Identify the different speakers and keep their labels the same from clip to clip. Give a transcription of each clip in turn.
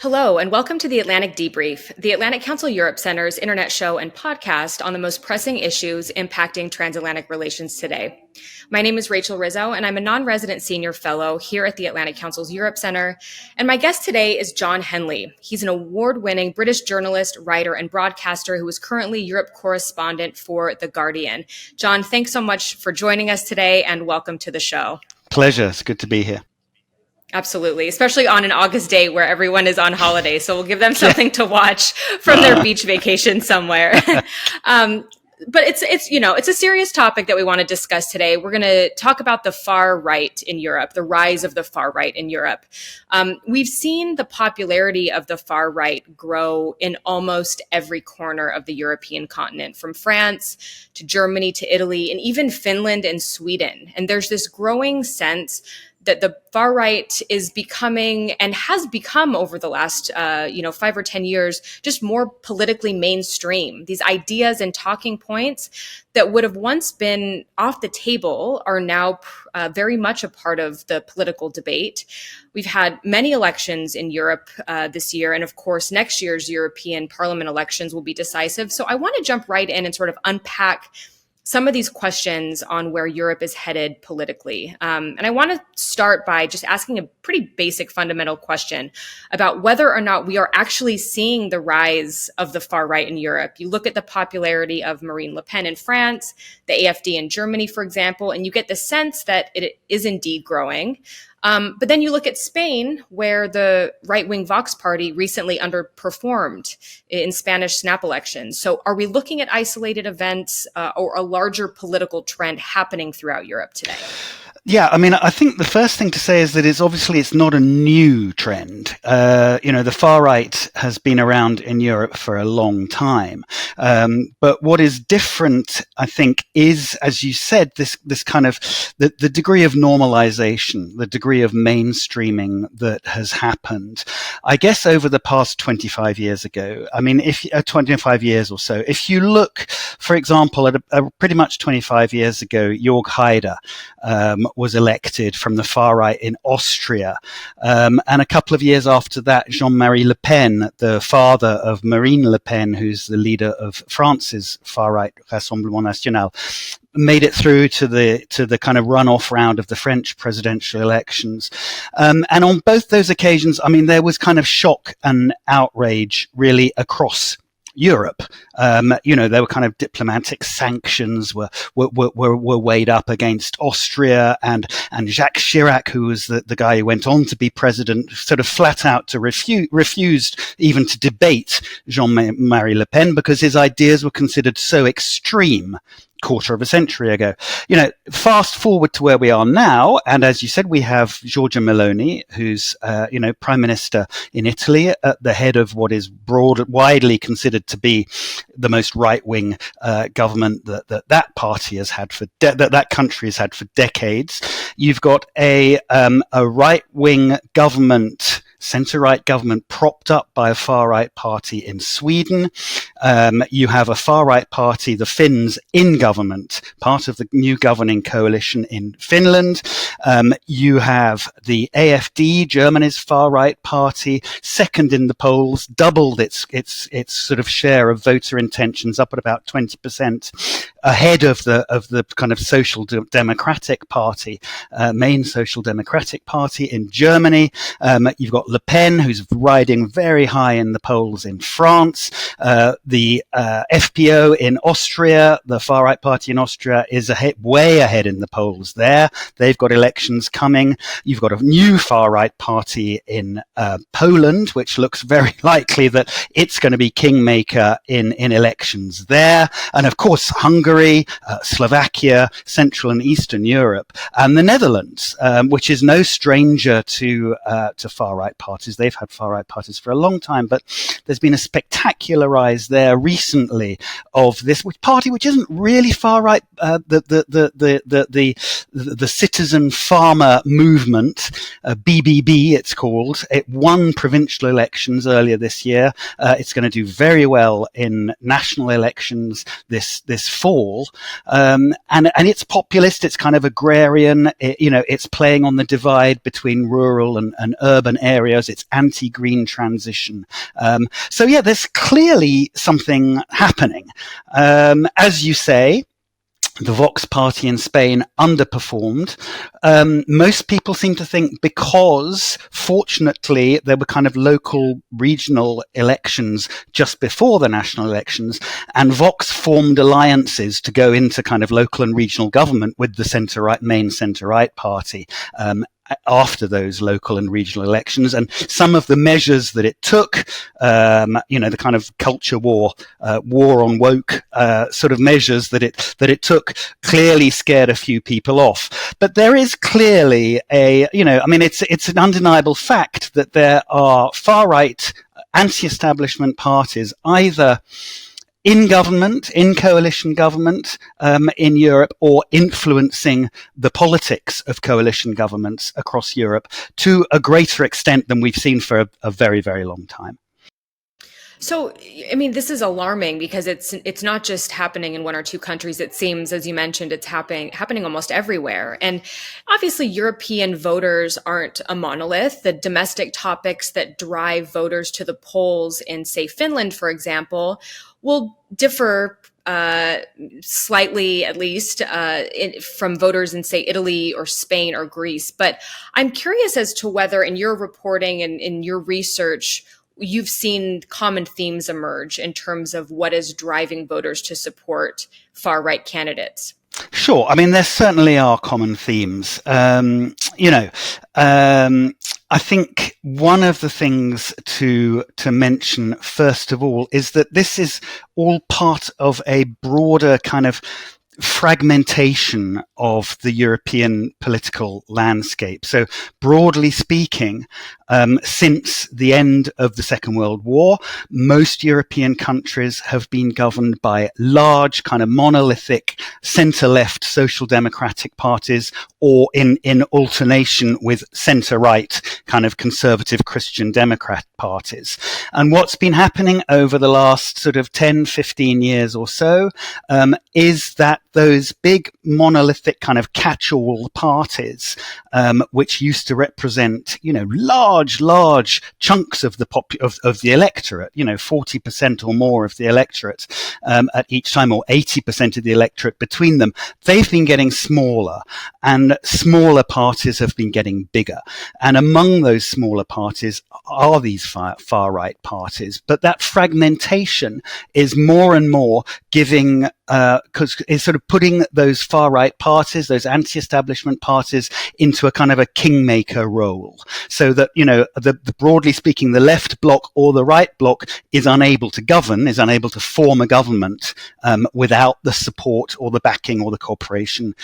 Speaker 1: Hello, and welcome to the Atlantic Debrief, the Atlantic Council Europe Center's internet show and podcast on the most pressing issues impacting transatlantic relations today. My name is Rizzo, and I'm a non-resident senior fellow here at the Atlantic Council's Europe Center. And my guest today is Jon Henley. He's an award-winning British journalist, writer, and broadcaster who is currently Europe correspondent for The Guardian. Jon, thanks so much for joining us today, and welcome to the show.
Speaker 2: Pleasure. It's good to be here.
Speaker 1: Absolutely, especially on an August day where everyone is on holiday. So we'll give them something to watch from their beach vacation somewhere. But it's a serious topic that we want to discuss today. We're going to talk about the far right in Europe, the rise of the far right in Europe. We've seen the popularity of the far right grow in almost every corner of the European continent, from France to Germany to Italy, and even Finland and Sweden. And there's this growing sense that the far right is becoming and has become over the last, 5 or 10 years, just more politically mainstream. These ideas and talking points that would have once been off the table are now very much a part of the political debate. We've had many elections in Europe this year. And of course, next year's European Parliament elections will be decisive. So I want to jump right in and sort of unpack some of these questions on where Europe is headed politically. And I want to start by just asking a pretty basic fundamental question about whether or not we are actually seeing the rise of the far right in Europe. You look at the popularity of Marine Le Pen in France, the AfD in Germany, for example, and you get the sense that it is indeed growing. But then you look at Spain, where the right-wing Vox party recently underperformed in Spanish snap elections. So are we looking at isolated events or a larger political trend happening throughout Europe today?
Speaker 2: Yeah, I mean, I think the first thing to say is that it's not a new trend. The far right has been around in Europe for a long time. But what is different, I think, is, as you said, this kind of the degree of normalization, the degree of mainstreaming that has happened. I guess over the past 25 years ago, 25 years or so, if you look, for example, at pretty much 25 years ago, Jörg Haider was elected from the far right in Austria. And a couple of years after that, Jean-Marie Le Pen, the father of Marine Le Pen, who's the leader of France's far right Rassemblement National, made it through to the kind of runoff round of the French presidential elections. And on both those occasions, there was kind of shock and outrage really across Europe. There were kind of diplomatic sanctions were weighed up against Austria, and Jacques Chirac, who was the guy who went on to be president, sort of flat out to refused even to debate Jean-Marie Le Pen because his ideas were considered so extreme. Quarter of a century ago. Fast forward to where we are now, and as you said, we have Giorgia Meloni, who's prime minister in Italy, at the head of what is widely considered to be the most right-wing government that party has had that country has had for decades. You've got a right-wing government, centre-right government propped up by a far-right party in Sweden. You have a far-right party, the Finns, in government, part of the new governing coalition in Finland. You have the AfD, Germany's far-right party, second in the polls, doubled its sort of share of voter intentions, up at about 20%, ahead of the kind of social democratic party, main social democratic party in Germany. You've got Le Pen, who's riding very high in the polls in France. The FPO in Austria, the far-right party in Austria, is way ahead in the polls there. They've got elections coming. You've got a new far-right party in Poland, which looks very likely that it's going to be kingmaker in elections there. And of course, Hungary, Slovakia, Central and Eastern Europe, and the Netherlands, which is no stranger to far-right parties. They've had far-right parties for a long time, but there's been a spectacular rise there recently of this party, which isn't really far-right, the citizen farmer movement, BBB it's called. It won provincial elections earlier this year. It's going to do very well in national elections this fall. And it's populist, it's kind of agrarian, it's playing on the divide between rural and urban areas scenarios. It's anti-green transition. So yeah, there's clearly something happening. As you say, the Vox party in Spain underperformed. Most people seem to think because, fortunately, there were kind of local regional elections just before the national elections, and Vox formed alliances to go into kind of local and regional government with the main centre-right party. After those local and regional elections, and some of the measures that it took, the kind of culture war, war on woke sort of measures that it took, clearly scared a few people off. But there is clearly it's an undeniable fact that there are far right anti-establishment parties either in government, in coalition government in Europe, or influencing the politics of coalition governments across Europe to a greater extent than we've seen for a very, very long time.
Speaker 1: So, I mean, this is alarming because it's not just happening in one or two countries. It seems, as you mentioned, it's happening almost everywhere. And obviously, European voters aren't a monolith. The domestic topics that drive voters to the polls in, say, Finland, for example, will differ slightly, at least, from voters in, say, Italy or Spain or Greece. But I'm curious as to whether in your reporting and in your research, you've seen common themes emerge in terms of what is driving voters to support far-right candidates.
Speaker 2: Sure. I mean, there certainly are common themes. I think one of the things to mention, first of all, is that this is all part of a broader kind of fragmentation of the European political landscape. So broadly speaking, since the end of the Second World War, most European countries have been governed by large kind of monolithic centre-left social democratic parties, or in alternation with centre-right kind of conservative Christian Democrat parties. And what's been happening over the last sort of 10, 15 years or so is that those big monolithic kind of catch-all parties, which used to represent, large chunks of the electorate, 40% or more of the electorate at each time, or 80% of the electorate between them, they've been getting smaller, and smaller parties have been getting bigger. And among those smaller parties are these far-right parties. But that fragmentation is more and more giving, because it's sort of putting those far-right parties, those anti-establishment parties, into a kind of a kingmaker role. So that, the broadly speaking, the left bloc or the right bloc is unable to govern, is unable to form a government without the support or the backing or the cooperation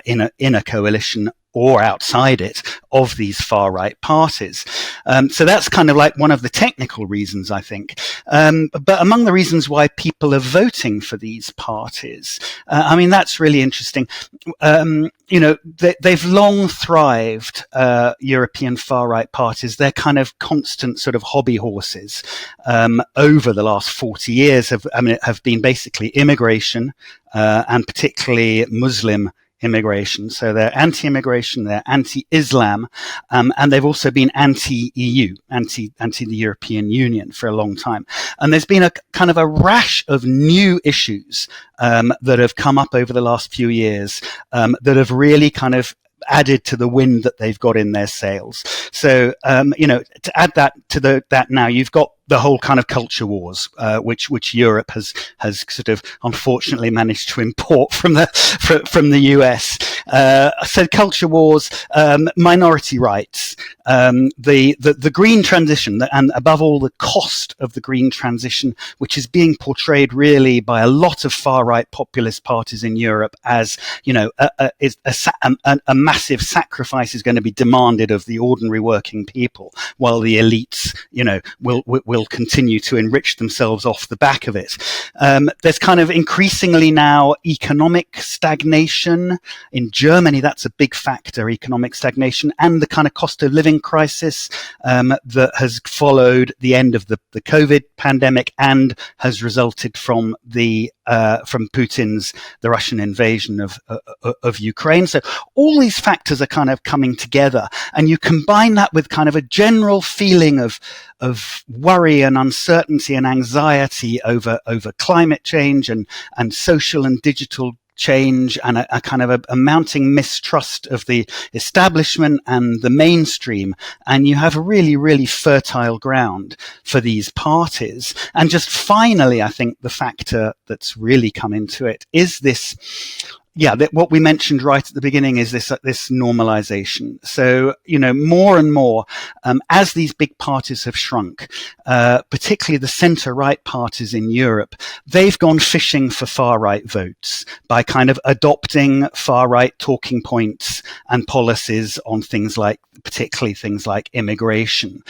Speaker 2: in a coalition or outside it of these far-right parties. So that's kind of like one of the technical reasons, I think. But among the reasons why people are voting for these parties, that's really interesting. They've long thrived, European far-right parties. They're kind of constant sort of hobby horses over the last 40 years have been basically immigration, and particularly Muslim immigration. So they're anti-immigration, they're anti-Islam, and they've also been anti-EU, anti the European Union for a long time. And there's been a kind of a rash of new issues that have come up over the last few years that have really kind of added to the wind that they've got in their sails. So, to add that to that now, you've got the whole kind of culture wars, which Europe has sort of unfortunately managed to import from the US. So culture wars, minority rights, the green transition, and above all the cost of the green transition, which is being portrayed really by a lot of far right populist parties in Europe as a massive sacrifice is going to be demanded of the ordinary working people, while the elites, will continue to enrich themselves off the back of it. There's kind of increasingly now economic stagnation. In Germany, that's a big factor, economic stagnation, and the kind of cost of living crisis that has followed the end of the COVID pandemic and has resulted from the from Putin's the Russian invasion of Ukraine. So all these factors are kind of coming together, and you combine that with kind of a general feeling of worry and uncertainty and anxiety over climate change and social and digital change, and a kind of a mounting mistrust of the establishment and the mainstream. And you have a really, really fertile ground for these parties. And just finally, I think the factor that's really come into it is this, what we mentioned right at the beginning is this normalization. So, more and more, as these big parties have shrunk, particularly the center-right parties in Europe, they've gone fishing for far-right votes by kind of adopting far-right talking points and policies on particularly things like immigration,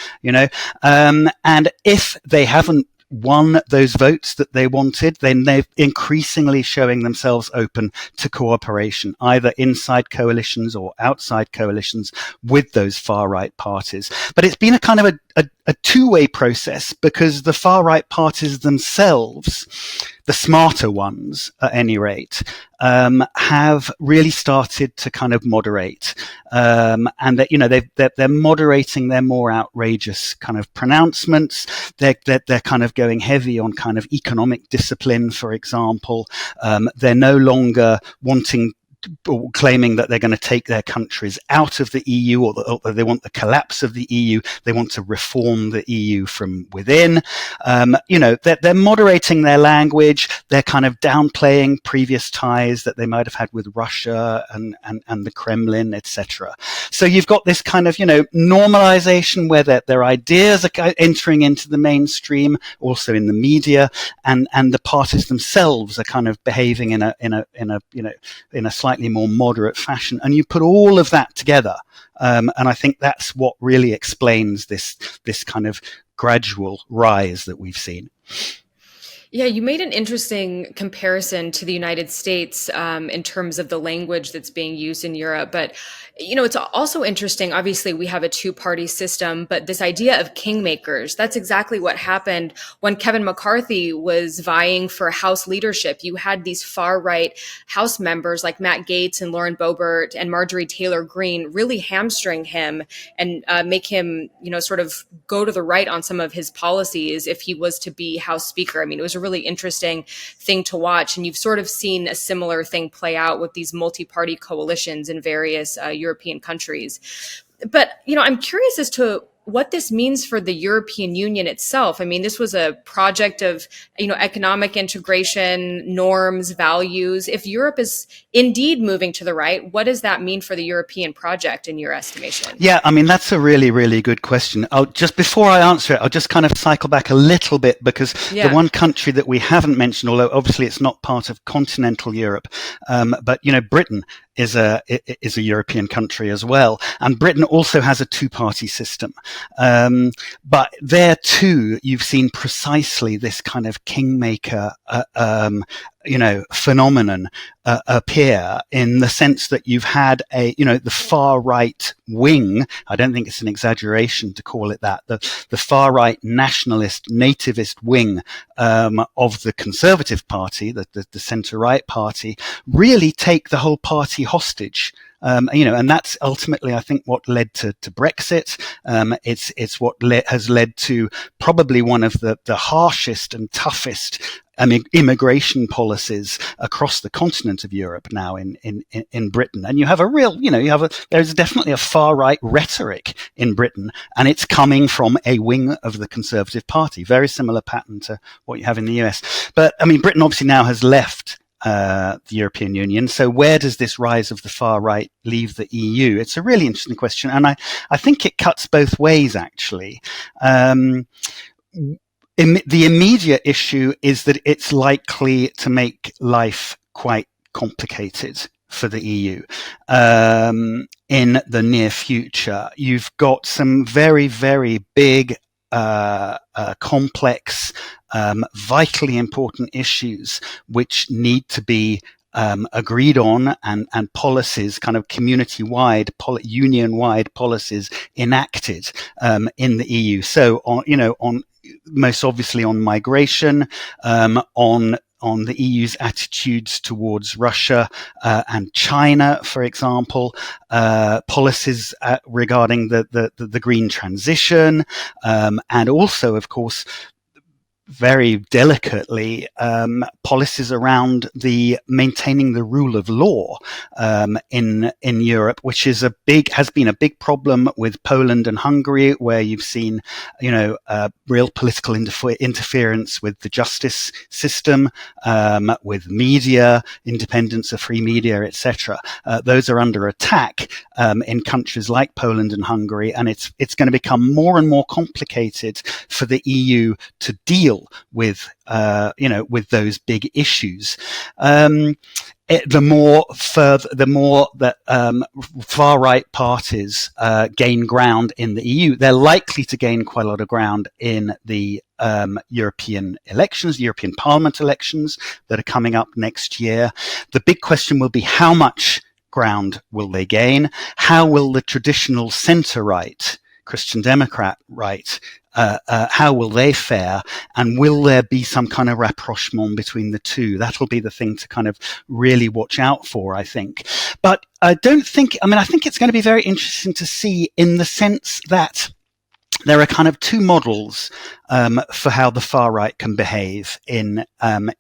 Speaker 2: and if they haven't won those votes that they wanted, then they're increasingly showing themselves open to cooperation, either inside coalitions or outside coalitions with those far-right parties. But it's been a kind of a two-way process, because the far-right parties themselves, the smarter ones at any rate, have really started to kind of moderate, and that they're moderating their more outrageous kind of pronouncements. They're kind of going heavy on kind of economic discipline, for example. They're no longer claiming that they're going to take their countries out of the EU, or they want the collapse of the EU. They want to reform the EU from within. They're moderating their language. They're kind of downplaying previous ties that they might have had with Russia and the Kremlin, etc. So you've got this kind of, normalization where their ideas are entering into the mainstream, also in the media, and the parties themselves are kind of behaving in a slightly more moderate fashion. And you put all of that together, and I think that's what really explains this kind of gradual rise that we've seen.
Speaker 1: Yeah, you made an interesting comparison to the United States in terms of the language that's being used in Europe. But, it's also interesting. Obviously, we have a two-party system, but this idea of kingmakers, that's exactly what happened when Kevin McCarthy was vying for House leadership. You had these far-right House members like Matt Gaetz and Lauren Boebert and Marjorie Taylor Greene really hamstring him and make him, sort of go to the right on some of his policies if he was to be House Speaker. I mean, it was a really interesting thing to watch. And you've sort of seen a similar thing play out with these multi-party coalitions in various European countries. But, I'm curious as to what this means for the European Union itself. I mean, this was a project of, economic integration, norms, values. If Europe is indeed moving to the right, what does that mean for the European project in your estimation?
Speaker 2: Yeah, I mean, that's a really, really good question. Before I answer it, I'll just kind of cycle back a little bit, because the one country that we haven't mentioned, although obviously it's not part of continental Europe, but, Britain is a European country as well. And Britain also has a two-party system. But there too, you've seen precisely this kind of kingmaker, phenomenon appear, in the sense that you've had the far right wing. I don't think it's an exaggeration to call it that. The far right nationalist, nativist wing of the Conservative Party, the centre right party, really take the whole party hostage. And that's ultimately, I think, what led to Brexit. It's what has led to probably one of the harshest and toughest immigration policies across the continent of Europe now in Britain. And you have a real, there's definitely a far right rhetoric in Britain, and it's coming from a wing of the Conservative Party. Very similar pattern to what you have in the US. But I mean, Britain obviously now has left the European Union. So where does this rise of the far right leave the EU? It's a really interesting question. And I think it cuts both ways, actually. The immediate issue is that it's likely to make life quite complicated for the EU in the near future. You've got some very, very big, complex, vitally important issues which need to be agreed on, and policies, kind of community-wide, union-wide policies enacted in the EU. So on most obviously on migration, on the EU's attitudes towards Russia and China, for example, policies regarding the green transition, and also, of course, very delicately, policies around the maintaining the rule of law in Europe, which has been a big problem with Poland and Hungary, where you've seen, real political interference with the justice system, with media, independence of free media, etc. Those are under attack in countries like Poland and Hungary, and it's going to become more and more complicated for the EU to deal with those big issues. The more that far right parties gain ground in the EU, they're likely to gain quite a lot of ground in the European elections, European Parliament elections that are coming up next year. The big question will be how much ground will they gain? How will the traditional centre right, Christian Democrat right, how will they fare, and will there be some kind of rapprochement between the two? That'll be the thing to kind of really watch out for, I think. But I think it's going to be very interesting to see, in the sense that there are kind of two models for how the far right can behave in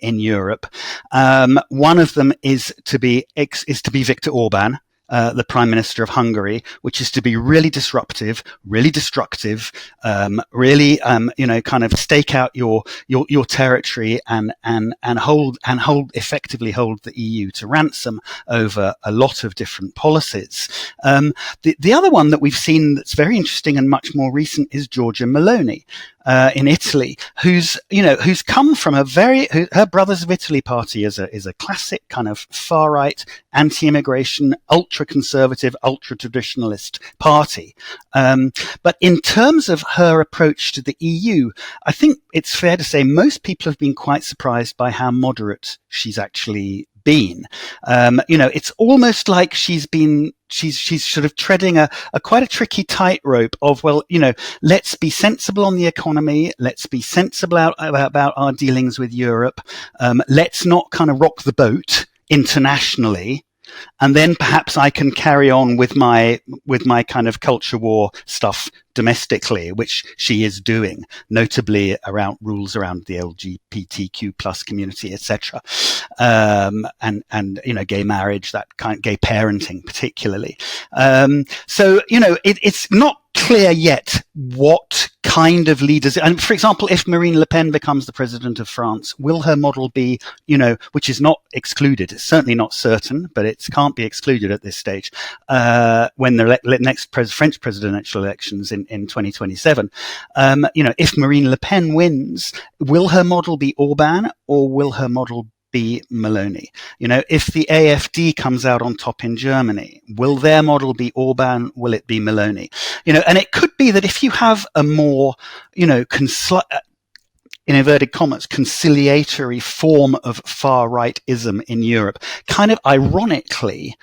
Speaker 2: Europe. One of them is to be Viktor Orban, the Prime Minister of Hungary, which is to be really disruptive, really destructive, really, kind of stake out your territory and effectively hold the EU to ransom over a lot of different policies. The other one that we've seen that's very interesting and much more recent is Giorgia Meloni, in Italy, who's come from her Brothers of Italy party is a classic kind of far right, anti-immigration, ultra conservative, ultra traditionalist party. But in terms of her approach to the EU, I think it's fair to say most people have been quite surprised by how moderate she's actually been. It's almost like she's sort of treading a quite a tricky tightrope of, let's be sensible on the economy. Let's be sensible about our dealings with Europe. Let's not kind of rock the boat internationally. And then perhaps I can carry on with my kind of culture war stuff domestically, which she is doing, notably around rules around the LGBTQ plus community, etc., and gay marriage, that kind, gay parenting particularly. So it's not clear yet what kind of leaders, and for example, if Marine Le Pen becomes the president of France, will her model be, which is not excluded, it's certainly not certain, but it can't be excluded at this stage, when the next French presidential elections in 2027, if Marine Le Pen wins, will her model be Orban or will her model be Meloni? If the AfD comes out on top in Germany, will their model be Orban? Will it be Meloni? And it could be that if you have a more, in inverted commas, conciliatory form of far-rightism in Europe, kind of ironically,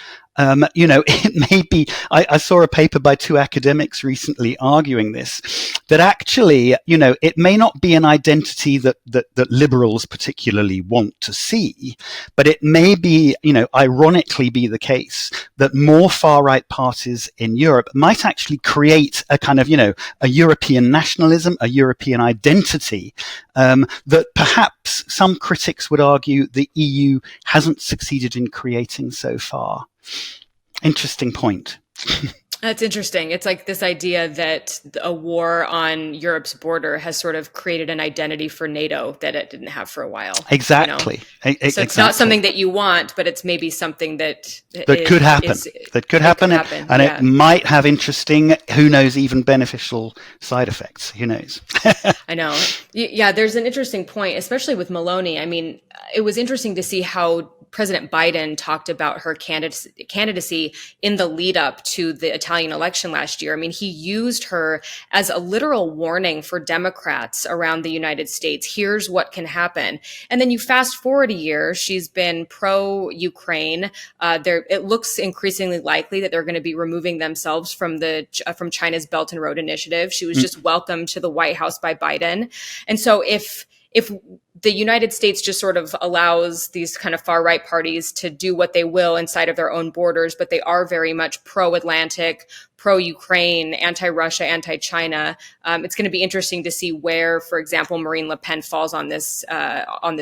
Speaker 2: it may be, I saw a paper by two academics recently arguing this, that actually, it may not be an identity that liberals particularly want to see, but it may be, ironically be the case that more far-right parties in Europe might actually create a kind of, a European nationalism, a European identity, that perhaps some critics would argue the EU hasn't succeeded in creating so far. Interesting point.
Speaker 1: That's interesting. It's like this idea that a war on Europe's border has sort of created an identity for NATO that it didn't have for a while.
Speaker 2: Exactly.
Speaker 1: So it's not something that you want, but it's maybe something that
Speaker 2: could happen. And it might have interesting, who knows, even beneficial side effects. Who knows?
Speaker 1: I know. Yeah, there's an interesting point, especially with Meloni. I mean, it was interesting to see how President Biden talked about her candidacy in the lead up to the Italian election last year. I mean, he used her as a literal warning for Democrats around the United States. Here's what can happen. And then you fast forward a year, she's been pro-Ukraine. It looks increasingly likely that they're going to be removing themselves from China's Belt and Road Initiative. She was just welcomed to the White House by Biden. And so if if the United States just sort of allows these kind of far right parties to do what they will inside of their own borders, but they are very much pro-Atlantic, pro-Ukraine, anti-Russia, anti-China. It's going to be interesting to see where, for example, Marine Le Pen falls on this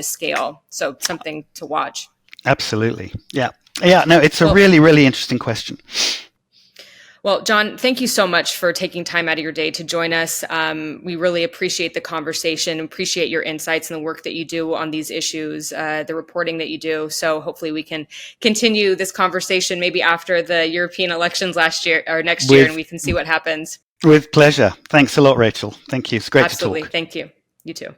Speaker 1: scale. So something to watch.
Speaker 2: Absolutely. Yeah. Yeah. No, it's a really, really interesting question.
Speaker 1: Well, Jon, thank you so much for taking time out of your day to join us. We really appreciate the conversation, appreciate your insights and the work that you do on these issues, the reporting that you do. So hopefully we can continue this conversation maybe after the European elections next year, and we can see what happens.
Speaker 2: With pleasure. Thanks a lot, Rachel. Thank you. It's great to talk.
Speaker 1: Absolutely. Thank you. You too.